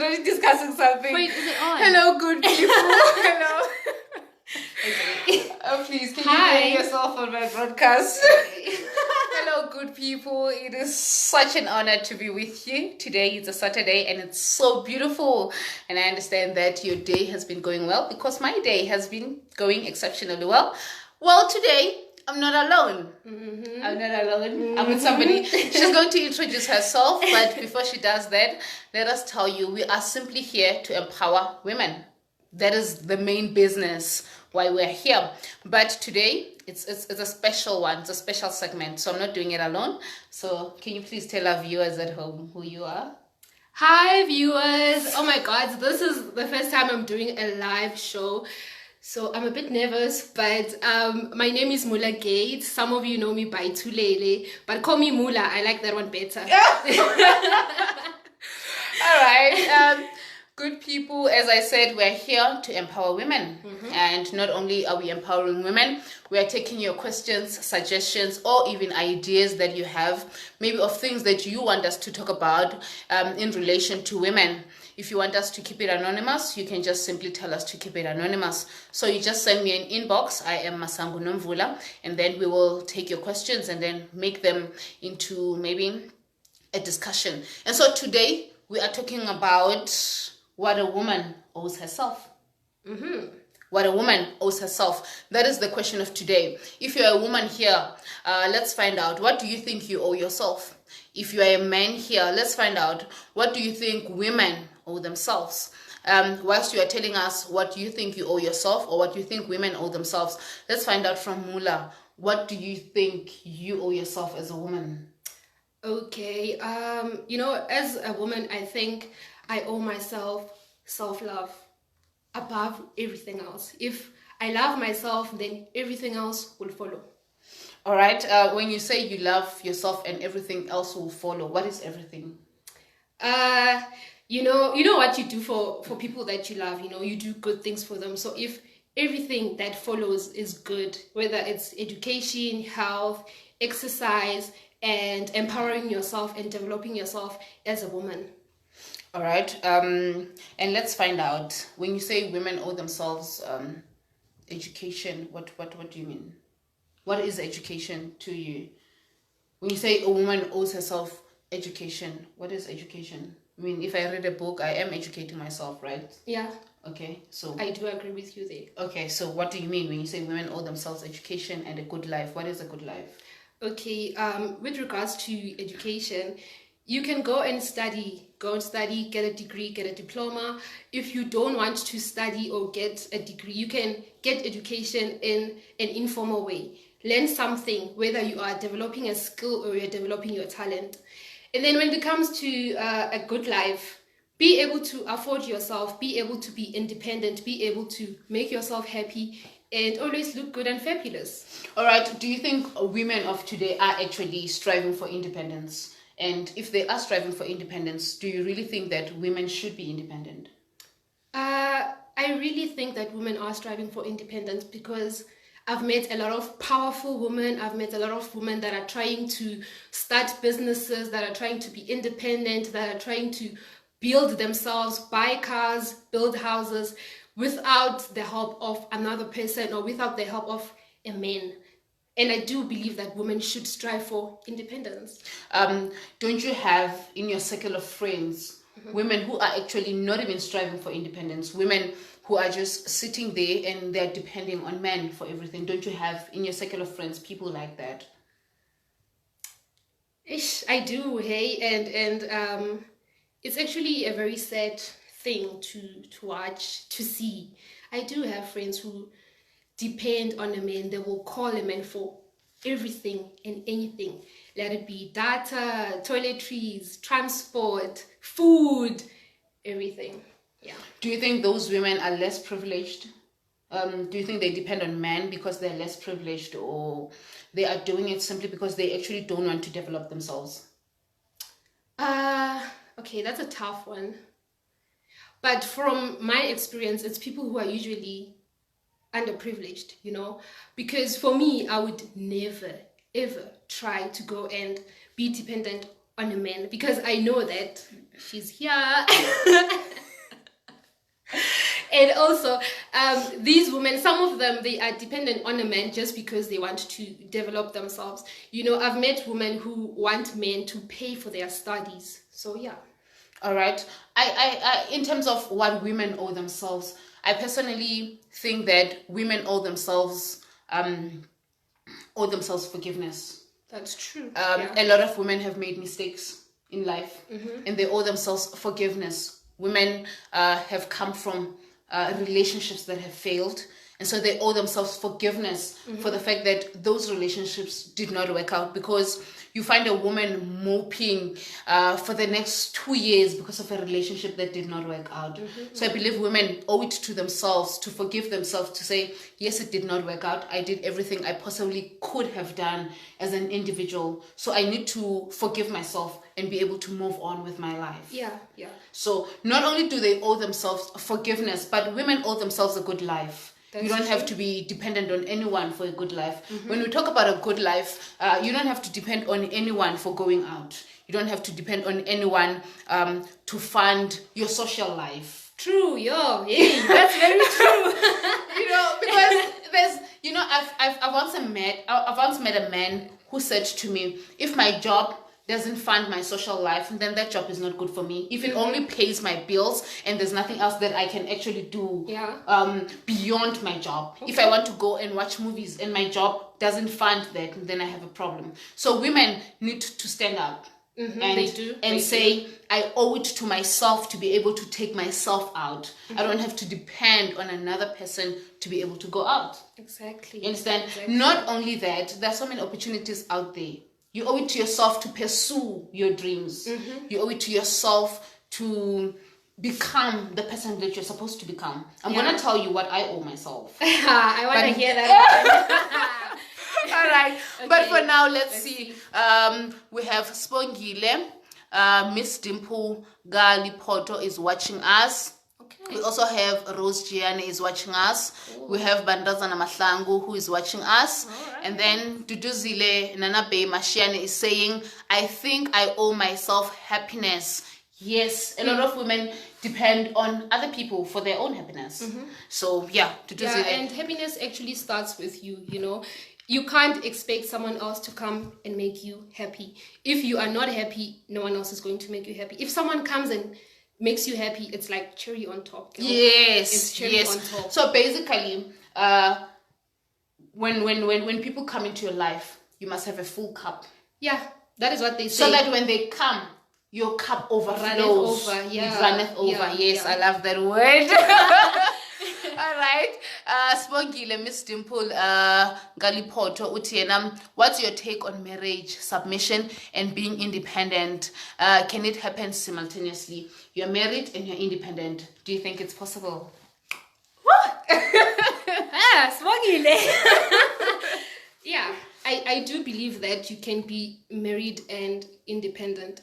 already discussing something. Wait, is it on? Hello, good people. Hello. Okay. Oh, please, can Hi. you name yourself on my broadcast? Hello, good people. It is such an honor to be with you. Today is a Saturday and it's so beautiful. And I understand that your day has been going well because my day has been going exceptionally well. Well, today I'm not alone. Mm-hmm. I'm not alone. I'm with somebody. She's going to introduce herself, but before she does that, let us tell you we are simply here to empower women. That is the main business why we're here. But today it's a special one. It's a special segment, so I'm not doing it alone. So can you please tell our viewers at home who you are? Hi viewers. Oh my god, this is the first time I'm doing a live show. So I'm a bit nervous, but my name is Moolah Gates. Some of you know me by Tulele, but call me Moolah. I like that one better. All right. Good people, as I said, we're here to empower women. And not only are we empowering women, we are taking your questions, suggestions, or even ideas that you have, maybe of things that you want us to talk about in relation to women. If you want us to keep it anonymous, you can just simply tell us to keep it anonymous. So you just send me an inbox. I am Nomvula, and then we will take your questions and then make them into maybe a discussion. And so today we are talking about what a woman owes herself. What a woman owes herself. That is the question of today. If you're a woman here, let's find out, what do you think you owe yourself? If you are a man here, let's find out, what do you think women owe themselves? Whilst you are telling us what you think you owe yourself or what you think women owe themselves, let's find out from Moolah, what do you think you owe yourself as a woman? Okay, as a woman, I think I owe myself self-love above everything else. If I love myself, then everything else will follow. All right. When you say you love yourself and everything else will follow, what is everything? You know what you do for people that you love. You do good things for them. So if everything that follows is good, whether it's education, health, exercise, and empowering yourself and developing yourself as a woman. All right. And let's find out, when you say women owe themselves education, what do you mean? What is education to you? When you say a woman owes herself education, what is education? I mean, if I read a book, I am educating myself, right? Yeah. Okay, so I do agree with you there. Okay, so what do you mean when you say women owe themselves education and a good life? What is a good life? Okay, with regards to education, you can go and study, get a degree, get a diploma. If you don't want to study or get a degree, you can get education in an informal way. Learn something, whether you are developing a skill or you're developing your talent. And then when it comes to a good life, be able to afford yourself, be able to be independent, be able to make yourself happy, and always look good and fabulous. All right. Do you think women of today are actually striving for independence? And if they are striving for independence, do you really think that women should be independent? I really think that women are striving for independence because I've met a lot of powerful women. I've met a lot of women that are trying to start businesses, that are trying to be independent, that are trying to build themselves, buy cars, build houses without the help of another person or without the help of a man. And I do believe that women should strive for independence. Don't you have in your circle of friends women who are actually not even striving for independence, women who are just sitting there and they're depending on men for everything? Don't you have in your circle of friends people like that? I do, hey, and it's actually a very sad thing to watch, to see. I do have friends who depend on a man. They will call a man for everything and anything. Let it be data, toiletries, transport, food, everything. Yeah. Do you think those women are less privileged? Do you think they depend on men because they're less privileged, or they are doing it simply because they actually don't want to develop themselves? Okay, that's a tough one. But from my experience, it's people who are usually underprivileged, because for me, I would never, ever try to go and be dependent on a man, because I know that she's here. And also, these women, some of them, they are dependent on a man just because they want to develop themselves. You know, I've met women who want men to pay for their studies. So, yeah. All right. I in terms of what women owe themselves, I personally think that women owe themselves forgiveness. That's true. A lot of women have made mistakes in life, and they owe themselves forgiveness. Women have come from relationships that have failed, and so they owe themselves forgiveness for the fact that those relationships did not work out, because you find a woman moping for the next 2 years because of a relationship that did not work out. So I believe women owe it to themselves to forgive themselves, to say, yes, it did not work out. I did everything I possibly could have done as an individual. So I need to forgive myself and be able to move on with my life. Yeah. So not only do they owe themselves forgiveness, but women owe themselves a good life. You don't have to be dependent on anyone for a good life. When we talk about a good life, you don't have to depend on anyone for going out. You don't have to depend on anyone to fund your social life. True, that's very true. Because I've once met a man who said to me, if my job doesn't fund my social life, then that job is not good for me. If it only pays my bills and there's nothing else that I can actually do beyond my job. Okay. If I want to go and watch movies and my job doesn't fund that, then I have a problem. So women need to stand up and say, I owe it to myself to be able to take myself out. I don't have to depend on another person to be able to go out. Exactly. You understand? Exactly. Not only that, there are so many opportunities out there. You owe it to yourself to pursue your dreams. You owe it to yourself to become the person that you're supposed to become. I'm going to tell you what I owe myself. I want to hear that. All right. Okay. But for now, let's see. We have Spongile. Miss Dimple Gali Poto is watching us. We also have Rose Gianni is watching us. Ooh. We have Bandazana Mahlangu who is watching us. Right. And then Duduzile Nanabe Mashiane is saying, I think I owe myself happiness. Yes, a lot of women depend on other people for their own happiness. So, Duduzile. And happiness actually starts with you, You can't expect someone else to come and make you happy. If you are not happy, no one else is going to make you happy. If someone comes and makes you happy, it's like cherry on top. Yes, it's cherry on top. So basically, when people come into your life, you must have a full cup. Yeah, that is what they say. So that when they come, your cup overflows. It runneth over. Yes, I love that word. All right. Spongile, Miss Dimple, Galipoto, Utiena, what's your take on marriage, submission, and being independent? Can it happen simultaneously? You're married and you're independent. Do you think it's possible? Spongile. Yeah, I do believe that you can be married and independent.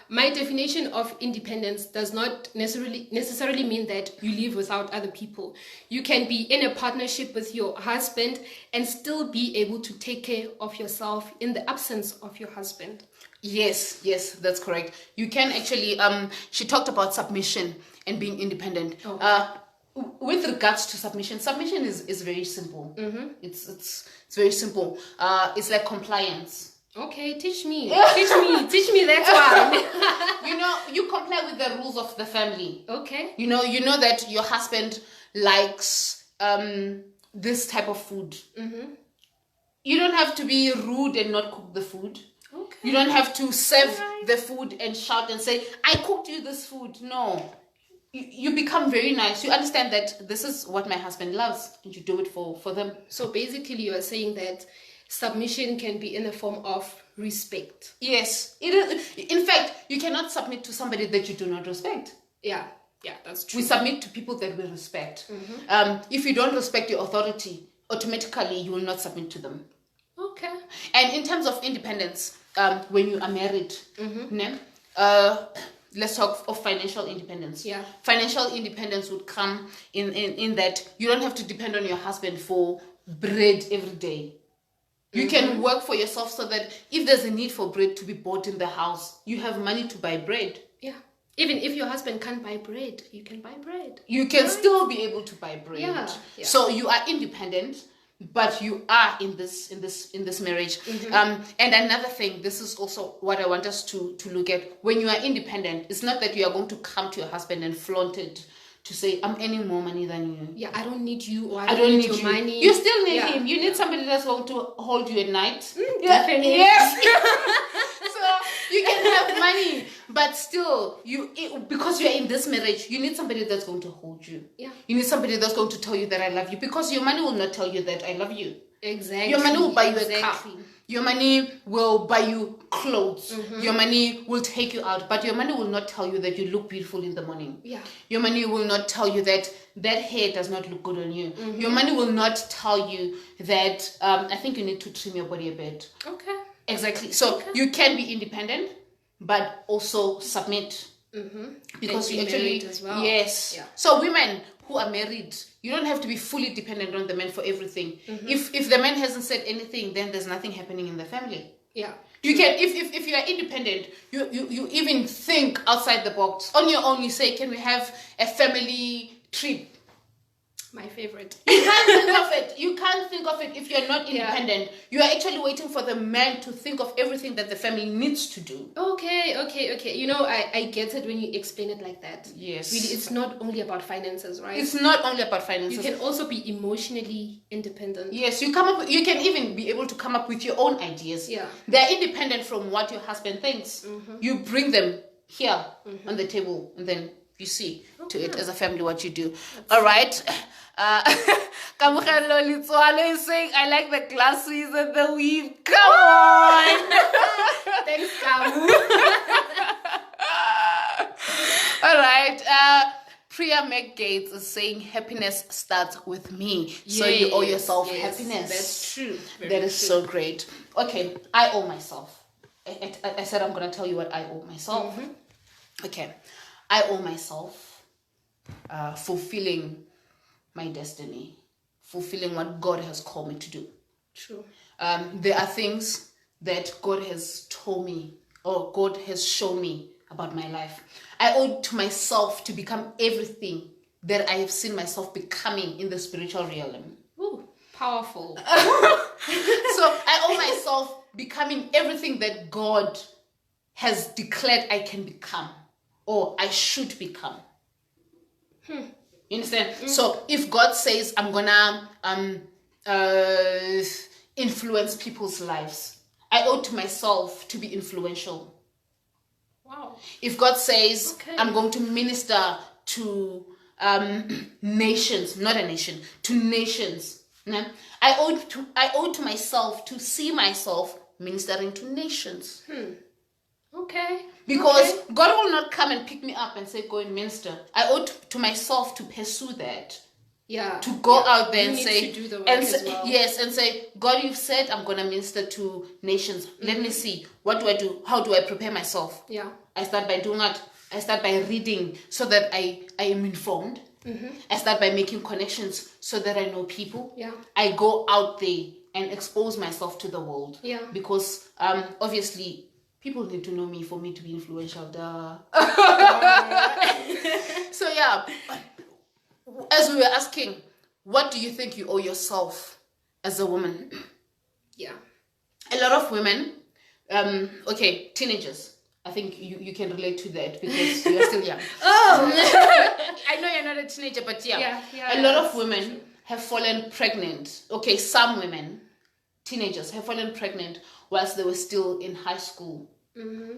My definition of independence does not necessarily mean that you live without other people. You can be in a partnership with your husband and still be able to take care of yourself in the absence of your husband. Yes, that's correct. You can actually, she talked about submission and being independent. With regards to submission is very simple. It's very simple. It's like compliance. Okay, teach me that one. You comply with the rules of the family. Okay. You know that your husband likes this type of food. You don't have to be rude and not cook the food. Okay. You don't have to serve the food and shout and say, I cooked you this food. No. You become very nice. You understand that this is what my husband loves, and you do it for them. So basically you are saying that submission can be in the form of respect. Yes, it is. In fact, you cannot submit to somebody that you do not respect. Yeah, that's true. We submit to people that we respect. If you don't respect your authority, automatically you will not submit to them. Okay. And in terms of independence, when you are married, let's talk of financial independence. Yeah. Financial independence would come in that you don't have to depend on your husband for bread every day. You can work for yourself so that if there's a need for bread to be bought in the house, you have money to buy bread. Yeah. Even if your husband can't buy bread, you can buy bread. You can still be able to buy bread. Yeah. So you are independent, but you are in this marriage. And another thing, this is also what I want us to look at. When you are independent, it's not that you are going to come to your husband and flaunt it to say, I'm earning more money than you. Yeah, I don't need you, or I don't need your money. You still need him. You need somebody that's going to hold you at night. Definitely. Yes. So you can have money, but still, because you are in this marriage, you need somebody that's going to hold you. Yeah. You need somebody that's going to tell you that I love you, because your money will not tell you that I love you. Exactly. Your money will buy you a car. Your money will buy you clothes. Your money will take you out, but your money will not tell you that you look beautiful in the morning. Yeah. Your money will not tell you that hair does not look good on you. Your money will not tell you that I think you need to trim your body a bit. Okay. Exactly. So you can be independent, but also submit. Because you actually as well. Yes. Yeah. So women who are married, you don't have to be fully dependent on the man for everything. If the man hasn't said anything, then there's nothing happening in the family. Yeah. You can, if you are independent, you even think outside the box. On your own, you say, can we have a family trip? My favorite. You can't think of it. You can't think of it if you're not independent. Yeah. You are actually waiting for the man to think of everything that the family needs to do. Okay. You know, I get it when you explain it like that. Yes. Really, it's not only about finances, right? It's not only about finances. You can also be emotionally independent. Yes, you can even be able to come up with your own ideas. Yeah. They're independent from what your husband thinks. You bring them here on the table, and then you see to it as a family what you do. All right. Kamukelo Litswalo is saying, I like the glasses and the weave. Come on. Thanks, Kamu. All right. Priya Gates is saying, happiness starts with me. So you owe yourself happiness. That's true. That is so great. Okay, I owe myself. I said I'm going to tell you what I owe myself. Okay, I owe myself fulfilling my destiny, fulfilling what God has called me to do. True. There are things that God has told me, or God has shown me about my life. I owe it to myself to become everything that I have seen myself becoming in the spiritual realm. Ooh, powerful. So I owe myself becoming everything that God has declared I can become, or I should become. You understand? So if God says I'm gonna influence people's lives, I owe to myself to be influential. Wow. If God says I'm going to minister to nations, not a nation, to nations, I owe to myself to see myself ministering to nations. Okay. Because God will not come and pick me up and say, go and minister. I owe to myself to pursue that. Yeah. To go out there you and say, to do the work as well. Yes, and say, God, you've said I'm going to minister to nations. Let me see. What do I do? How do I prepare myself? Yeah. I start by doing what? I start by reading so that I am informed. I start by making connections so that I know people. Yeah. I go out there and expose myself to the world. Yeah. Because obviously people need to know me for me to be influential. Duh. So yeah, as we were asking, what do you think you owe yourself as a woman? Yeah. A lot of women, teenagers. I think you can relate to that because you're still young. I know you're not a teenager, but a lot of women have fallen pregnant. Okay, some women, teenagers, have fallen pregnant whilst they were still in high school.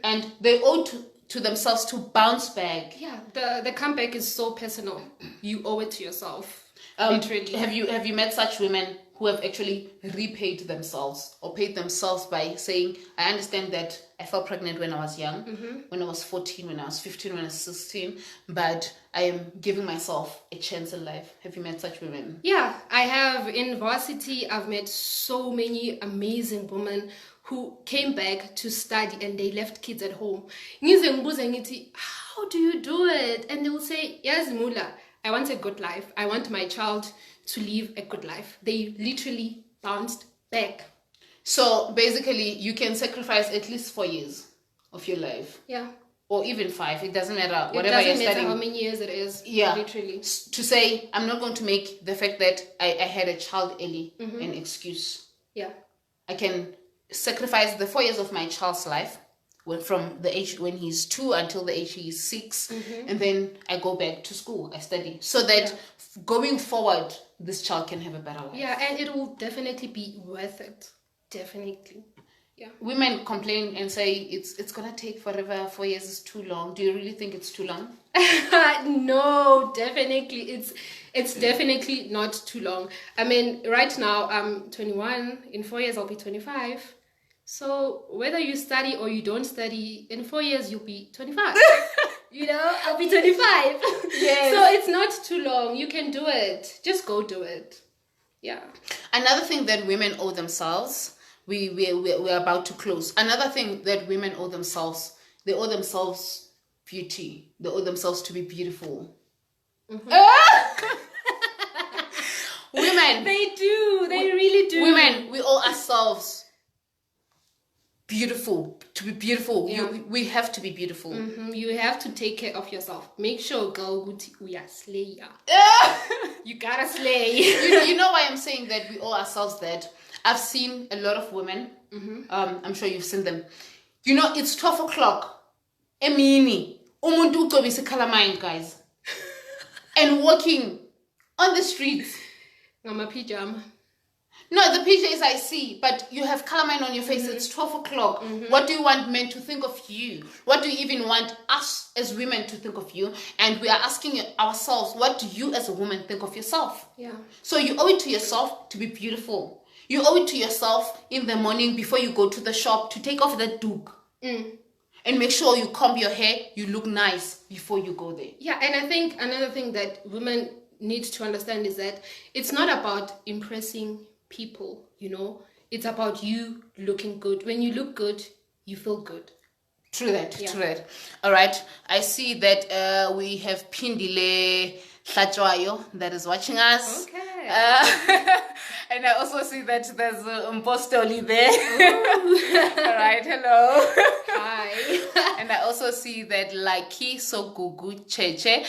And they owe to themselves to bounce back. Yeah, the comeback is so personal. You owe it to yourself. Literally. Have you met such women who have actually repaid themselves or paid themselves by saying, I understand that I fell pregnant when I was young, when I was 14, when I was 15, when I was 16, but I am giving myself a chance in life. Have you met such women? Yeah, I have. In varsity, I've met so many amazing women who came back to study and they left kids at home. How do you do it? And they will say, yes, Moolah, I want a good life. I want my child to live a good life. They literally bounced back. So basically, you can sacrifice at least 4 years of your life. Yeah. Or even 5. It doesn't matter. It Whatever doesn't you're matter studying. how many years it is. Yeah. Literally. To say, I'm not going to make the fact that I had a child early an excuse. Yeah. I can sacrifice the 4 years of my child's life from the age when he's 2 until the age he's 6, and then I go back to school, I study, so that going forward this child can have a better life. Yeah, and it will definitely be worth it. Definitely. Yeah. Women complain and say it's gonna take forever, 4 years is too long. Do you really think it's too long? No, definitely it's definitely not too long. I mean, right now I'm 21, in 4 years I'll be 25. So whether you study or you don't study, in 4 years you'll be 25. You know, I'll be 25. Yes. So it's not too long. You can do it. Just go do it. Yeah. Another thing that women owe themselves, we're about to close. Another thing that women owe themselves, they owe themselves beauty. They owe themselves to be beautiful. Women. They do. They really do. Women, we owe ourselves beautiful. To be beautiful. Yeah. We have to be beautiful. You have to take care of yourself. Make sure, girl, we are slayer. You gotta slay. You know why I'm saying that we owe ourselves that? I've seen a lot of women. I'm sure you've seen them. You know, it's 12 o'clock. Emini. Umuntu ugcobise calamine, guys. And walking on the streets. Ngama pijama. No, the PJs I see, but you have calamine on your face. It's 12 o'clock. What do you want men to think of you? What do you even want us as women to think of you? And we are asking ourselves, what do you as a woman think of yourself? Yeah. So you owe it to yourself to be beautiful. You owe it to yourself in the morning before you go to the shop to take off that doek. And make sure you comb your hair, you look nice before you go there. Yeah, and I think another thing that women need to understand is that it's not about impressing people, you know. It's about you looking good. When you look good, you feel good. True that. All right. I see that we have Pindile Hlachwayo that is watching us. Okay. And I also see that there's Mpostoli there. All right. Hello. Hi. And I also see that Laki Sogugu Cheche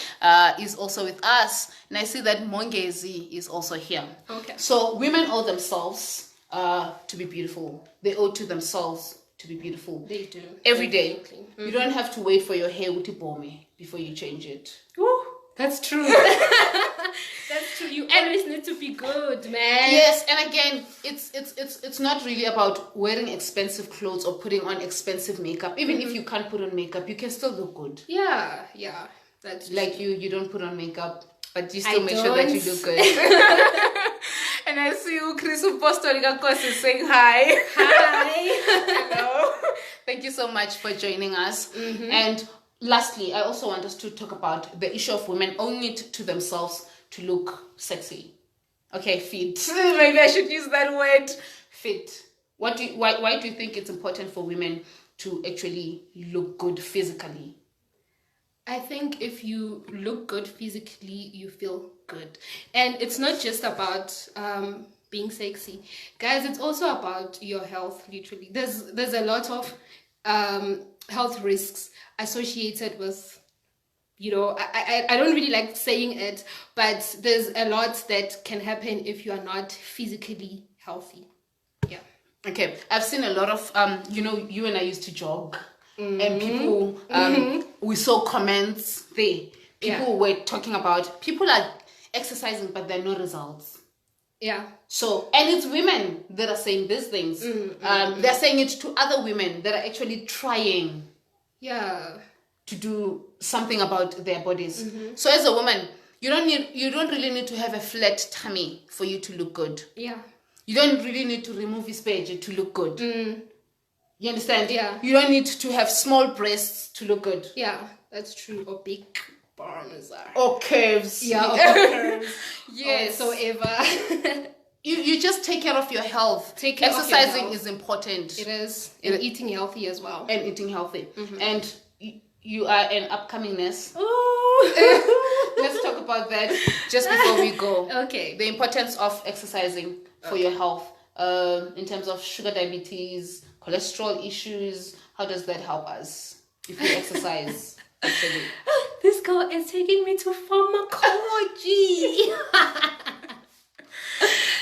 is also with us. And I see that Mongezi is also here. Okay. So women owe themselves to be beautiful. They owe to themselves to be beautiful. They do. Every day. You don't have to wait for your hair to bombe before you change it. Woo, that's true. That's true. You always need to be good, man. Yes, and again, it's not really about wearing expensive clothes or putting on expensive makeup. Even if you can't put on makeup, you can still look good. Yeah. That's like true. you don't put on makeup, but you still make sure that you look good. And I see you, Chris Postoliga is saying hi. Hi. Hello. Thank you so much for joining us. And lastly, I also want us to talk about the issue of women owing it to themselves to look sexy. Okay, fit. Maybe I should use that word. Fit. Why do you think it's important for women to actually look good physically? I think if you look good physically, you feel good. And it's not just about being sexy. Guys, it's also about your health, literally. There's a lot of health risks associated with, you know, I don't really like saying it, but there's a lot that can happen if you are not physically healthy. Yeah. Okay, I've seen a lot of, you know, you and I used to jog. And people, we saw comments there. People were talking about, people are exercising, but there are no results. Yeah. So, and it's women that are saying these things. They're saying it to other women that are actually trying to do something about their bodies. So as a woman, you don't really need to have a flat tummy for you to look good. Yeah. You don't really need to remove his page to look good. You understand? Yeah. You don't need to have small breasts to look good. Yeah, that's true. Or big arms. Or curves. Yeah, or curves. Yes. Or whatsoever. You just take care of your health. Take care Exercising of your health. is important. It is. And eating healthy as well. And eating healthy. And you are an upcoming nurse. Ooh. Let's talk about that just before we go. Okay. The importance of exercising for your health. in terms of sugar diabetes, cholesterol issues? How does that help us if we exercise? Actually, This girl is taking me to pharmacology.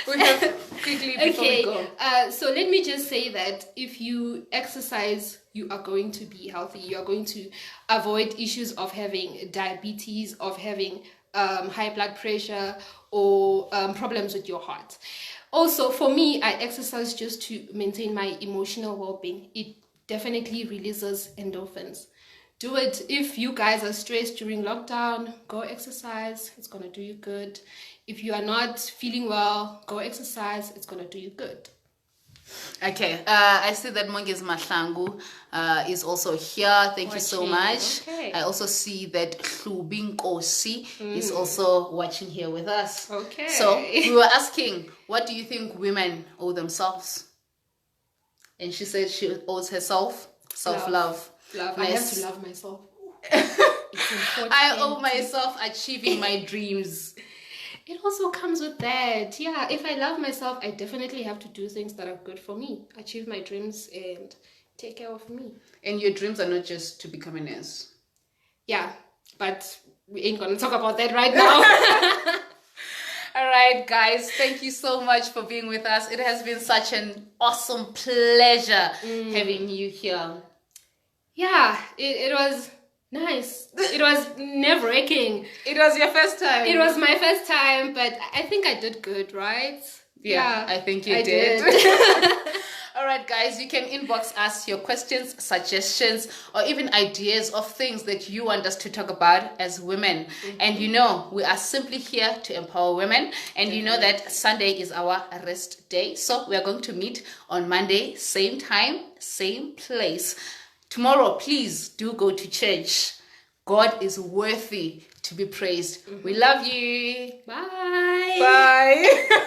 we have quickly before we go. So let me just say that if you exercise, you are going to be healthy. You are going to avoid issues of having diabetes, of having high blood pressure, or problems with your heart. Also, for me, I exercise just to maintain my emotional well-being. It definitely releases endorphins. Do it. If you guys are stressed during lockdown, go exercise. It's going to do you good. If you are not feeling well, go exercise. It's going to do you good. Okay, I see that Mongezi Mahlangu is also here. Thank you so much. Okay. I also see that Hlubing Kosi is also watching here with us. Okay. So we were asking, what do you think women owe themselves? And she said she owes herself self-love. Love. I have to love myself. It's important. I owe myself achieving my dreams. It also comes with that. Yeah, if I love myself, I definitely have to do things that are good for me, achieve my dreams, and take care of me. And your dreams are not just to become a nurse. Yeah, but we ain't gonna talk about that right now. All right, guys, thank you so much for being with us. It has been such an awesome pleasure having you here. Yeah, it was nice. It was nerve-wracking. It was your first time. It was my first time, but I think I did good, right? Yeah, I think you did. All right, guys, you can inbox us your questions, suggestions, or even ideas of things that you want us to talk about as women. And you know, we are simply here to empower women. And you know that Sunday is our rest day. So we are going to meet on Monday, same time, same place. Tomorrow, please do go to church. God is worthy to be praised. We love you. Bye. Bye.